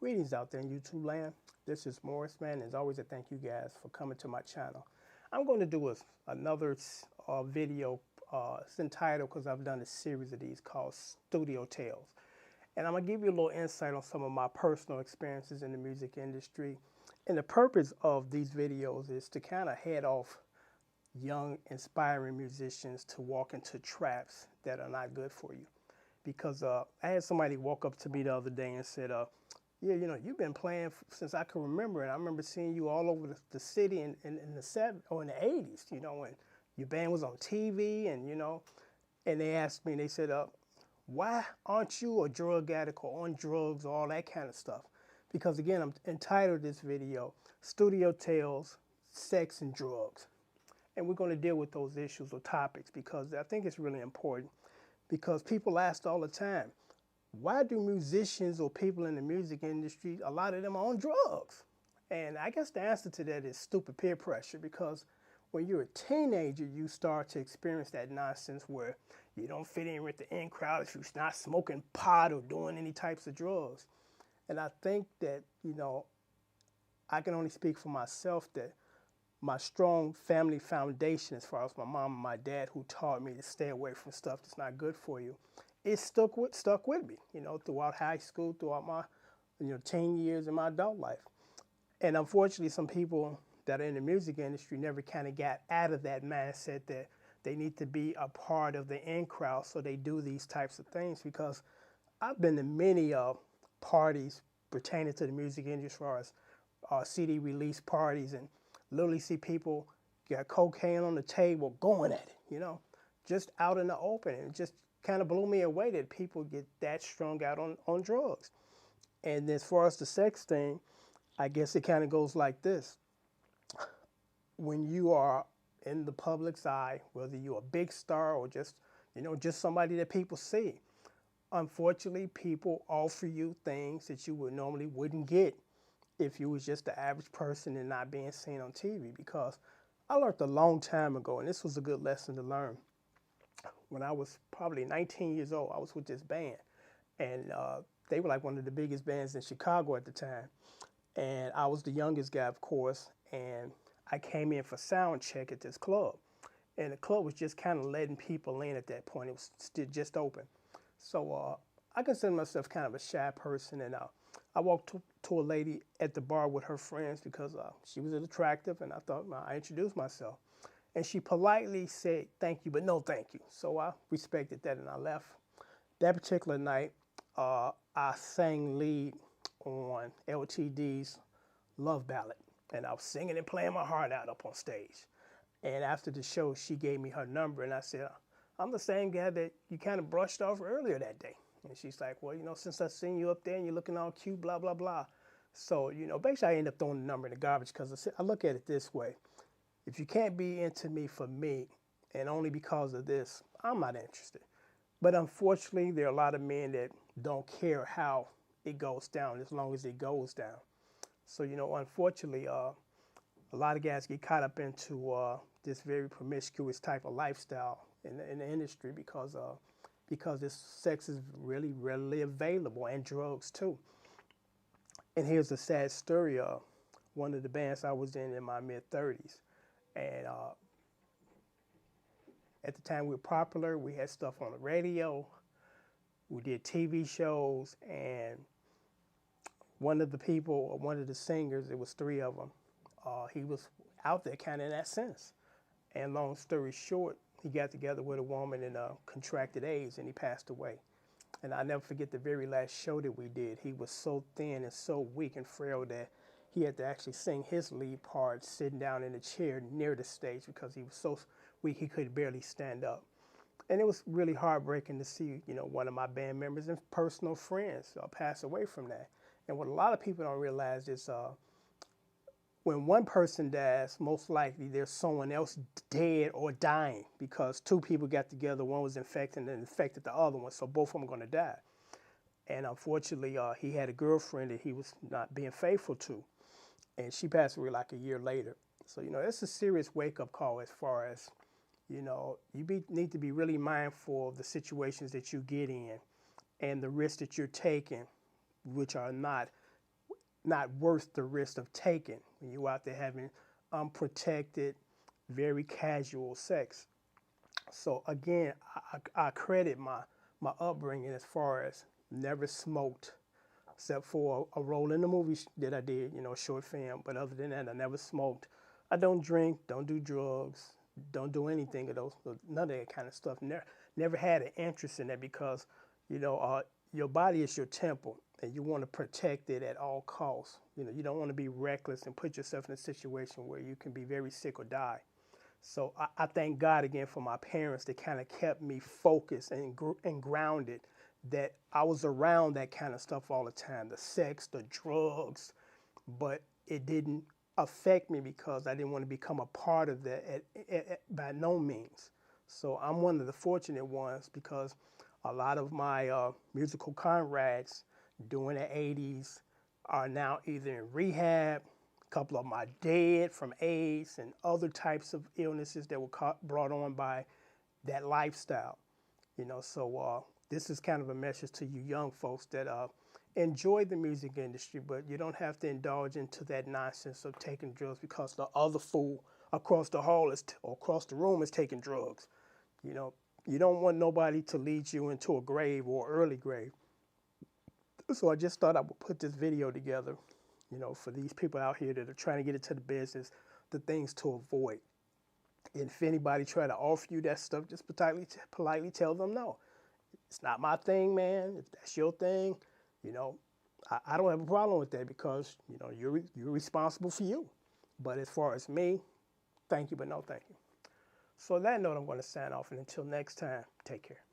Greetings out there in YouTube land. This is Morris, man. As always, I thank you guys for coming to my channel. I'm going to do another video. It's entitled, because I've done a series of these called Studio Tales. And I'm going to give you a little insight on some of my personal experiences in the music industry. And the purpose of these videos is to kind of head off young, inspiring musicians to walk into traps that are not good for you. Because I had somebody walk up to me the other day and said, yeah, you've been playing since I can remember, and I remember seeing you all over the city in the 70s or in the 80s, when your band was on TV, and they asked me, they said, why aren't you a drug addict or on drugs or all that kind of stuff? Because again, I'm entitled this video, Studio Tales, Sex and Drugs. And we're going to deal with those issues or topics because I think it's really important, because people ask all the time, why do musicians or people in the music industry, a lot of them are on drugs? And I guess the answer to that is stupid peer pressure, because when you're a teenager, you start to experience that nonsense where you don't fit in with the in crowd if you're not smoking pot or doing any types of drugs. And I think that, I can only speak for myself, that my strong family foundation, as far as my mom and my dad, who taught me to stay away from stuff that's not good for you, it stuck with me, throughout high school, throughout my, teen years in my adult life. And unfortunately, some people that are in the music industry never kind of got out of that mindset that they need to be a part of the in crowd, so they do these types of things. Because I've been to many parties pertaining to the music industry, as far as CD release parties, and literally see people got cocaine on the table going at it, just out in the open. And it just kind of blew me away that people get that strung out on drugs. And as far as the sex thing, I guess it kind of goes like this. When you are in the public's eye, whether you're a big star or just somebody that people see, unfortunately, people offer you things that you would normally wouldn't get if you was just the average person and not being seen on TV. Because I learned a long time ago, and this was a good lesson to learn. When I was probably 19 years old, I was with this band, and they were like one of the biggest bands in Chicago at the time. And I was the youngest guy, of course, and I came in for sound check at this club. And the club was just kind of letting people in at that point. It was still just open. So I consider myself kind of a shy person, and I walked to a lady at the bar with her friends because she was attractive, and I thought, I introduced myself. And she politely said, thank you, but no thank you. So I respected that, and I left. That particular night, I sang lead on LTD's Love Ballad. And I was singing and playing my heart out up on stage. And after the show, she gave me her number, and I said, I'm the same guy that you kind of brushed off earlier that day. And she's like, well, since I seen you up there and you're looking all cute, blah, blah, blah. So, basically I ended up throwing the number in the garbage, because I look at it this way. If you can't be into me for me and only because of this, I'm not interested. But unfortunately, there are a lot of men that don't care how it goes down as long as it goes down. So, unfortunately, a lot of guys get caught up into this very promiscuous type of lifestyle in the industry because this sex is really readily available, and drugs too. And here's a sad story. One of the bands I was in my mid-30s. And at the time we were popular, we had stuff on the radio, we did TV shows, and one of the singers, it was three of them, he was out there kind of in that sense. And long story short, he got together with a woman and contracted AIDS, and he passed away. And I'll never forget the very last show that we did. He was so thin and so weak and frail that he had to actually sing his lead part sitting down in a chair near the stage, because he was so weak he could barely stand up. And it was really heartbreaking to see, one of my band members and personal friends pass away from that. And what a lot of people don't realize is when one person dies, most likely there's someone else dead or dying, because two people got together, one was infected and infected the other one, so both of them are going to die. And unfortunately, he had a girlfriend that he was not being faithful to, and she passed away like a year later. So, it's a serious wake-up call as far as, need to be really mindful of the situations that you get in and the risks that you're taking, which are not not worth the risk of taking when you out there having unprotected, very casual sex. So again, I credit my upbringing as far as never smoked, except for a role in the movie that I did, you know, short film. But other than that, I never smoked. I don't drink, don't do drugs, don't do anything of those, none of that kind of stuff. Never had an interest in that because, you know, your body is your temple, and you want to protect it at all costs. You know, you don't want to be reckless and put yourself in a situation where you can be very sick or die. So I thank God again for my parents that kind of kept me focused and grounded, that I was around that kind of stuff all the time, the sex, the drugs, but it didn't affect me because I didn't want to become a part of that by no means. So I'm one of the fortunate ones because a lot of my musical comrades during the 80s are now either in rehab. A couple of them are dead from AIDS and other types of illnesses that were brought on by that lifestyle. You know, so this is kind of a message to you young folks that enjoy the music industry, but you don't have to indulge into that nonsense of taking drugs because the other fool across the hall or across the room is taking drugs. You know, you don't want nobody to lead you into a grave or early grave. So I just thought I would put this video together, you know, for these people out here that are trying to get into the business, the things to avoid. And if anybody try to offer you that stuff, just politely tell them no. It's not my thing, man. If that's your thing, you know, I don't have a problem with that because, you know, you're responsible for you. But as far as me, thank you, but no thank you. So on that note, I'm going to sign off. And until next time, take care.